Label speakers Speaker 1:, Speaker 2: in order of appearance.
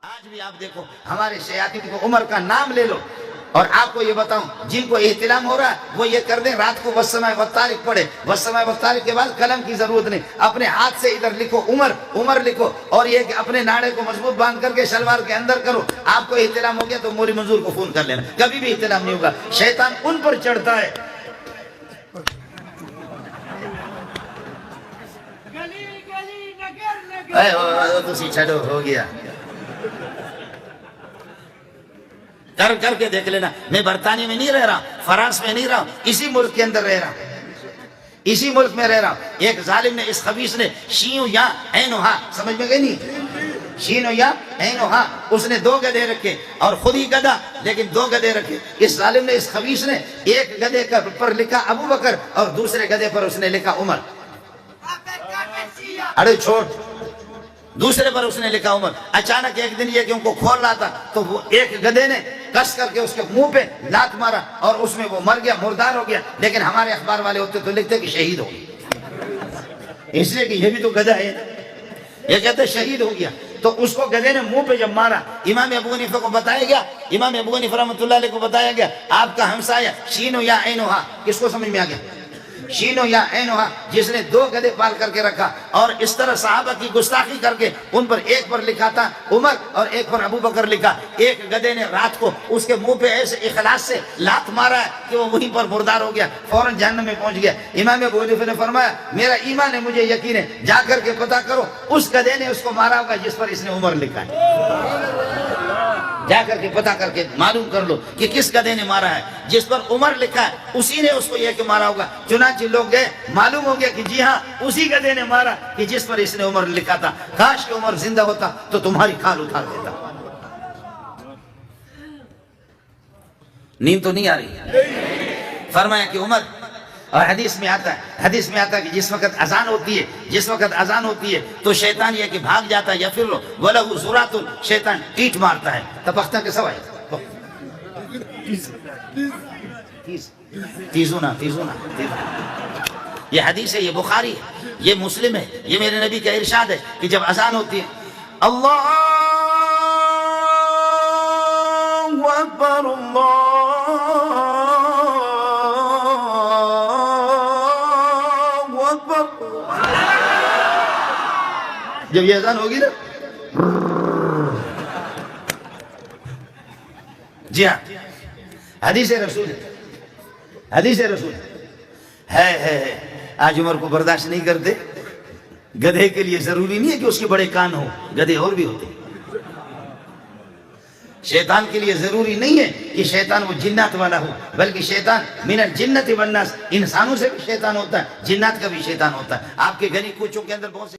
Speaker 1: آج بھی آپ دیکھو ہمارے شیاطین کو عمر کا نام لے لو، اور آپ کو یہ بتاؤں جن کو احتلام ہو رہا ہے وہ یہ کر دیں رات کو والسماء والطارق پڑھے، والسماء والطارق کے بعد قلم کی ضرورت نہیں، اپنے ہاتھ سے ادھر لکھو عمر عمر لکھو، اور یہ کہ اپنے ناڑے کو مضبوط باندھ کر کے شلوار کے اندر کرو۔ آپ کو احتلام ہو گیا تو موری منظور کو فون کر لینا، کبھی بھی احتلام نہیں ہوگا، شیطان ان پر چڑھتا ہے۔ تسی چھڑو ہو گیا، کر کے دیکھ لینا۔ میں برطانیہ میں نہیں رہ رہا، فرانس میں نہیں رہا، اسی ملک کے اندر رہ رہا ہوں، اسی ملک میں رہ رہا ہوں۔ ایک ظالم نے، اس خبیث نے، شینو یا اینو ہا، سمجھ میں گئی نہیں؟ شینو یا اینو ہا، اس نے دو گدھے رکھے اور خود ہی گدھا لیکن دو گدھے رکھے۔ اس ظالم نے، اس خبیث نے ایک گدھے پر لکھا ابو بکر اور دوسرے گدھے پر اس نے لکھا عمر، اڑے چھوٹ، دوسرے پر اس نے لکھا عمر۔ اچانک ایک دن یہ کہ ان کو کھول رہا تھا تو وہ ایک گدھے نے کس کر کے اس کے منہ پہ لات مارا اور اس میں وہ مر گیا، مردار ہو گیا، لیکن ہمارے اخبار والے ہوتے تو لکھتے کہ شہید ہو گیا، اس لیے کہ یہ بھی تو گدھا ہے، یہ کہتے شہید ہو گیا۔ تو اس کو گدھے نے منہ پہ جب مارا، امام ابو حنیفہ کو بتایا گیا، امام ابو حنیفہ رحمۃ اللہ علیہ کو بتایا گیا آپ کا ہمسایہ شینو یا اینو ہا، کس کو سمجھ میں آ گیا؟ شینو یا اینوہا، جس نے دو گدھے پال کر کے رکھا اور اس طرح صحابہ کی گستاخی کر کے ان پر ایک پر لکھا تھا عمر اور ایک پر ابو بکر لکھا۔ ایک گدھے نے رات کو اس کے منہ پہ ایسے اخلاص سے لات مارا ہے کہ وہ وہیں پر مردار ہو گیا، فوراً جہنم میں پہنچ گیا۔ امام ابو حنیفہ نے فرمایا میرا ایمان ہے، مجھے یقین ہے، جا کر کے پتہ کرو اس گدھے نے اس کو مارا ہوگا جس پر اس نے عمر لکھا ہے، جا کر کے پتہ کر کے معلوم کر لو کہ کس گدھے نے مارا ہے، جس پر عمر لکھا ہے اسی نے اس کو یہ کہ مارا ہوگا۔ چنانچہ لوگ گئے، معلوم ہو گیا کہ جی ہاں اسی گدھے نے مارا کہ جس پر اس نے عمر لکھا تھا۔ کاش کہ عمر زندہ ہوتا تو تمہاری کھال اتار دیتا۔ نیند تو نہیں آ رہی؟ فرمایا کہ عمر، اور حدیث میں آتا ہے کہ جس وقت اذان ہوتی ہے تو شیطان یہ کہ بھاگ جاتا ہے یا پھر وَلَهُ زُرَاتٌ، شیطان ٹیٹ مارتا ہے۔ تپختہ کے سوائے تیزونا، یہ حدیث ہے، یہ بخاری ہے، یہ مسلم ہے، یہ میرے نبی کا ارشاد ہے کہ جب اذان ہوتی ہے اللہ اکبر اللہ اکبر، جب یہ اذان ہوگی نا، جی ہاں حدیث رسول ہے۔ آج عمر کو برداشت نہیں کرتے۔ گدھے کے لیے ضروری نہیں ہے کہ اس کے بڑے کان ہوں، گدھے اور بھی ہوتے ہیں۔ شیطان کے لیے ضروری نہیں ہے کہ شیطان وہ جنات والا ہو، بلکہ شیطان من الجنت والناس، انسانوں سے بھی شیطان ہوتا ہے، جنات کا بھی شیطان ہوتا ہے۔ آپ کے گلی کوچوں کے اندر بہت سے